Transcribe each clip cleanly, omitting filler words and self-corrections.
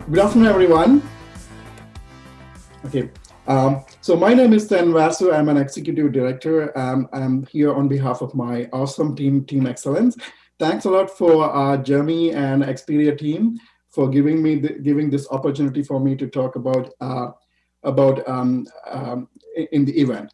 Good afternoon, everyone. Okay. So my name is Sen Vasu. I'm an executive director. I'm here on behalf of my awesome team, Team Excellence. Thanks a lot for Jeremy and Expedia team for giving this opportunity for me to talk about in the event.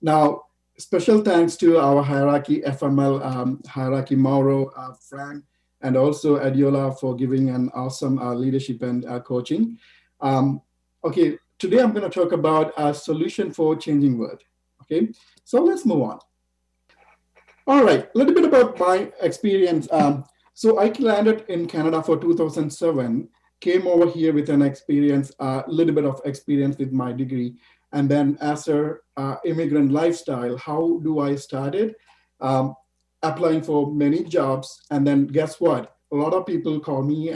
Now, special thanks to our hierarchy FML, hierarchy Mauro, Frank, and also Adiola for giving an awesome leadership and coaching. Okay, today I'm going to talk about a solution for changing world. Okay, so let's move on. All right, a little bit about my experience. So I landed in Canada for 2007, came over here with an experience, a little bit of experience with my degree. And then as a immigrant lifestyle, how do I started? Applying for many jobs. And then guess what? A lot of people call me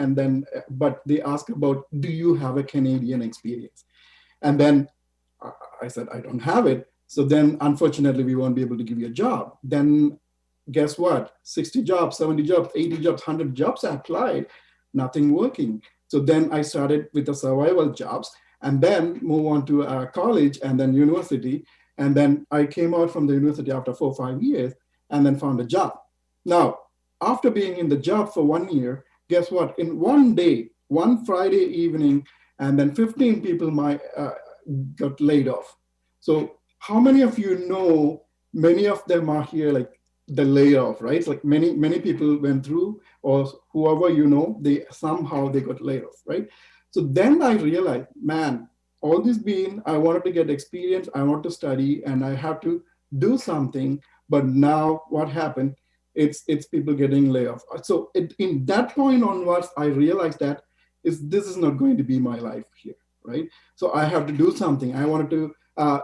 but they ask about, do you have a Canadian experience? And then I said, I don't have it. So then unfortunately, we won't be able to give you a job. Then guess what? 60 jobs, 70 jobs, 80 jobs, 100 jobs I applied, nothing working. So then I started with the survival jobs and then move on to college and then university. And then I came out from the university after 4 or 5 years and then found a job. Now, after being in the job for 1 year, guess what? In one day, one Friday evening, and then 15 people got laid off. So how many of you know, many of them are here like the layoff, right? It's like many people went through, or whoever you know, they got laid off, right? So then I realized, man, all this being, I wanted to get experience, I want to study, and I have to do something. But now what happened? It's people getting laid off. So in that point onwards, I realized that this is not going to be my life here, right? So I have to do something. I wanted to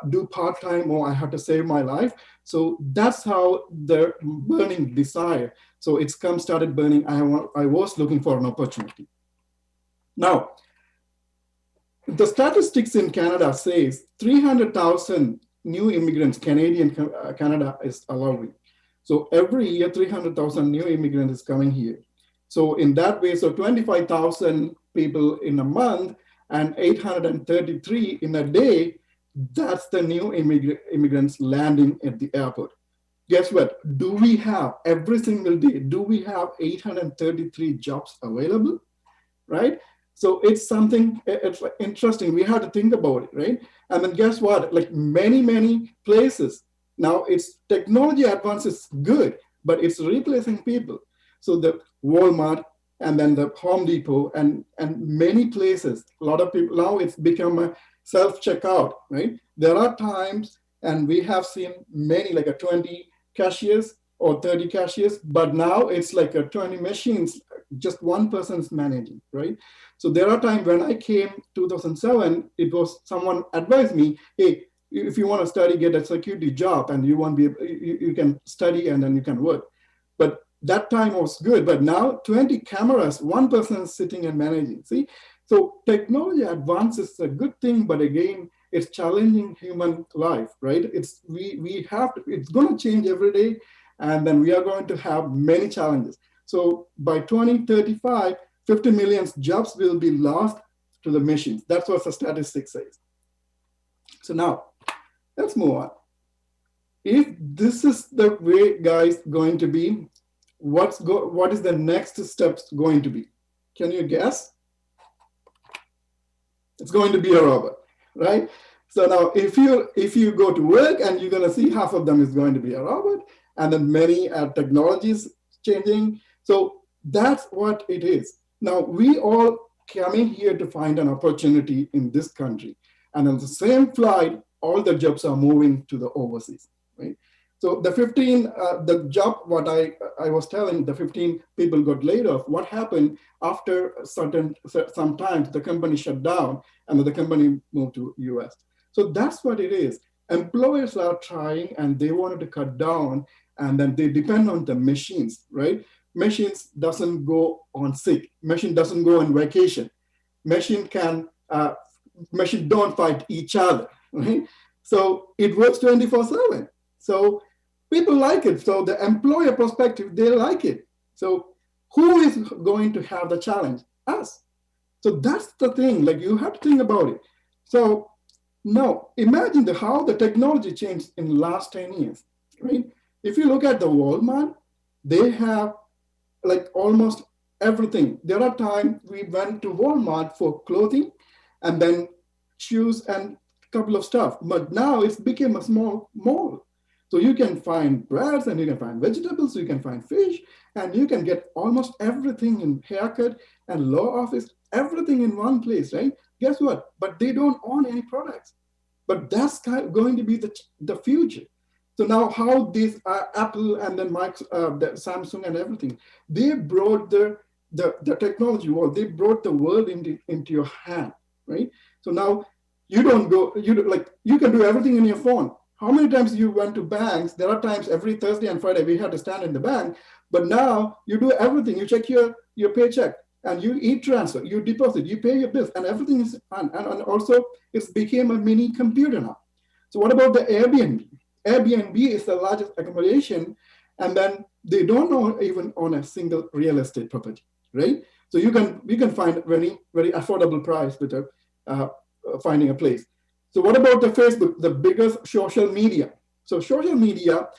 do part-time, or I have to save my life. So that's how the burning desire. So started burning. I was looking for an opportunity. Now, the statistics in Canada says 300,000 new immigrants, Canada is allowing. So every year, 300,000 new immigrants is coming here. So in that way, so 25,000 people in a month and 833 in a day, that's the new immigrants landing at the airport. Guess what? Do we have every single day, do we have 833 jobs available, right? So it's something, it's interesting. We have to think about it, right? And then guess what? Like many places, now it's technology advance is good, but it's replacing people. So the Walmart and then the Home Depot and many places, a lot of people, now it's become a self-checkout, right? There are times, and we have seen many, like a 20 cashiers or 30 cashiers, but now it's like a 20 machines, just one person's managing, right? So there are times when I came 2007, it was someone advised me, hey, if you want to study, get a security job and you won't be, you can study and then you can work. But that time was good, but now 20 cameras, one person is sitting and managing, see? So technology advances a good thing, but again, it's challenging human life, right? It's going to change every day, and then we are going to have many challenges. So by 2035, 50 million jobs will be lost to the machines. That's what the statistics says. So now, let's move on. If this is the way, guys, going to be, what is the next steps going to be? Can you guess? It's going to be a robot, right? So now if you go to work and you're going to see half of them is going to be a robot, and then many technologies changing. So that's what it is. Now we all coming here to find an opportunity in this country. And on the same flight, all the jobs are moving to the overseas, right? So the job, what I was telling, the 15 people got laid off. What happened after sometimes the company shut down and the company moved to US. So that's what it is. Employers are trying and they wanted to cut down, and then they depend on the machines, right? Machines doesn't go on sick. Machine doesn't go on vacation. Machine don't fight each other, right? So it works 24/7. So people like it. So the employer perspective, they like it. So who is going to have the challenge? Us. So that's the thing, like you have to think about it. So now imagine how the technology changed in the last 10 years, right? If you look at the Walmart, they have like almost everything. There are times we went to Walmart for clothing and then shoes and a couple of stuff. But now it's become a small mall. So you can find breads and you can find vegetables, you can find fish, and you can get almost everything in haircut and law office, everything in one place, right? Guess what? But they don't own any products. But that's going to be the future. So now how this Apple and then the Samsung and everything, they brought the technology world, they brought the world into your hand, right? So now you don't go, you can do everything in your phone. How many times you went to banks? There are times every Thursday and Friday we had to stand in the bank, but now you do everything. You check your paycheck and you e-transfer, you deposit, you pay your bills, and everything is fun. And also it's became a mini computer now. So what about the Airbnb? Airbnb is the largest accommodation, and then they don't even own a single real estate property, right? So you can find very, very affordable price with finding a place. So what about the Facebook, the biggest social media? So social media,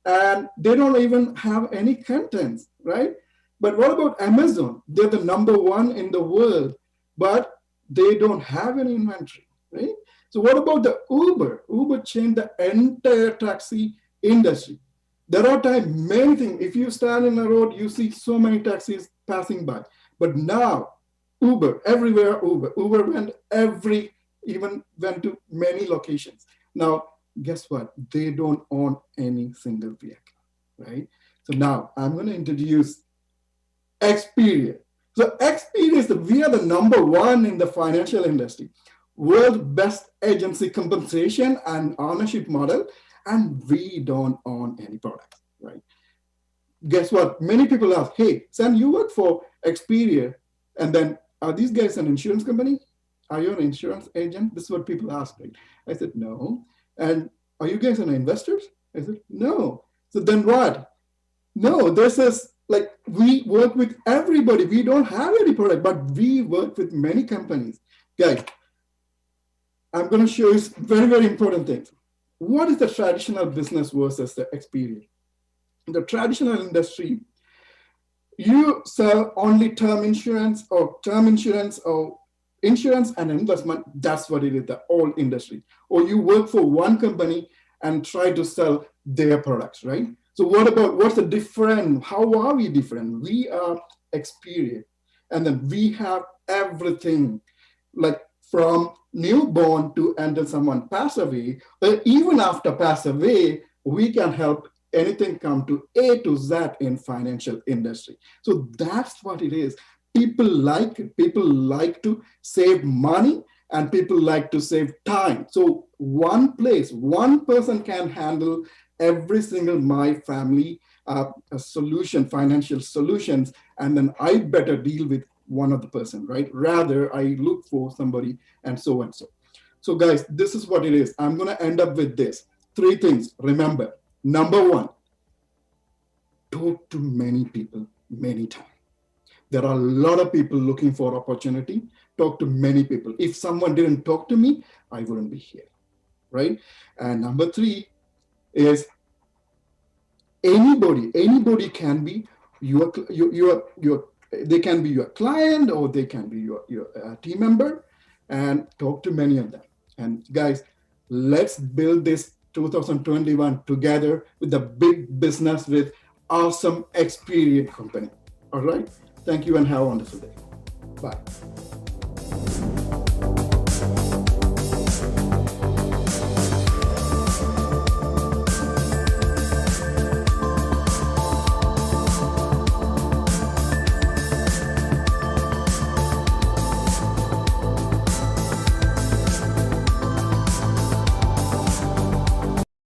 and they don't even have any contents, right? But what about Amazon? They're the #1 in the world, but they don't have any inventory, right? So what about the Uber? Uber changed the entire taxi industry. There are times, many things, if you stand in the road, you see so many taxis passing by. But now, Uber, everywhere Uber even went to many locations. Now, guess what? They don't own any single vehicle, right? So now I'm going to introduce Expedia. So Expedia we are the #1 in the financial industry, world best agency compensation and ownership model, and we don't own any products, right? Guess what? Many people ask, hey, Sam, you work for Expedia, and then are these guys an insurance company? Are you an insurance agent? This is what people ask, right? I said, no. And are you guys an investors? I said, no. So then what? No, this is like, we work with everybody. We don't have any product, but we work with many companies. Guys, I'm going to show you very, very important things. What is the traditional business versus the Expedia? In the traditional industry, you sell only term insurance or insurance and investment. That's what it is, the old industry. Or you work for one company and try to sell their products, right? So what's the different? How are we different? We are Expedia, and then we have everything, like from newborn to until someone pass away, but even after pass away, we can help anything come to A to Z in financial industry. So that's what it is. People like to save money, and people like to save time. So one person can handle every single my family financial solutions, and then I better deal with one other person, right? Rather, I look for somebody and so and so. So guys, this is what it is. I'm going to end up with this. 3 things. Remember, #1, talk to many people many times. There are a lot of people looking for opportunity. Talk to many people. If someone didn't talk to me, I wouldn't be here, right? And #3 is anybody can be they can be your client, or they can be your team member, and talk to many of them. And guys, let's build this 2021 together with a big business with awesome Expedia company. All right. Thank you and have a wonderful day. Bye.